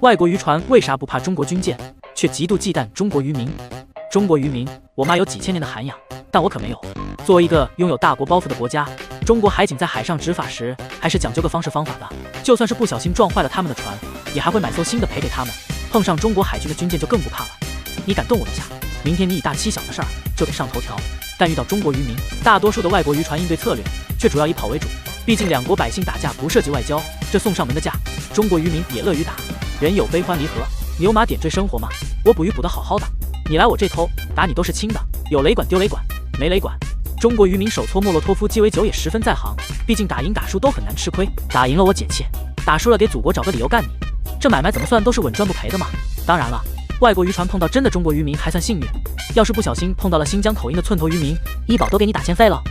外国渔船为啥不怕中国军舰，却极度忌惮中国渔民？中国渔民，我妈有几千年的涵养，但我可没有。作为一个拥有大国包袱的国家，中国海警在海上执法时，还是讲究个方式方法的。就算是不小心撞坏了他们的船，也还会买艘新的赔给他们。碰上中国海军的军舰就更不怕了。你敢动我一下，明天你以大欺小的事儿就得上头条。但遇到中国渔民，大多数的外国渔船应对策略却主要以跑为主。毕竟两国百姓打架不涉及外交，这送上门的架，中国渔民也乐于打。人有悲欢离合，牛马点缀生活嘛。我捕鱼捕得好好的，你来我这偷，打你都是轻的。有雷管丢雷管，没雷管。中国渔民手搓莫洛托夫鸡尾酒也十分在行，毕竟打赢打输都很难吃亏。打赢了我解气，打输了给祖国找个理由干你。这买卖怎么算都是稳赚不赔的嘛。当然了，外国渔船碰到真的中国渔民还算幸运，要是不小心碰到了新疆口音的寸头渔民，医保都给你打欠费了。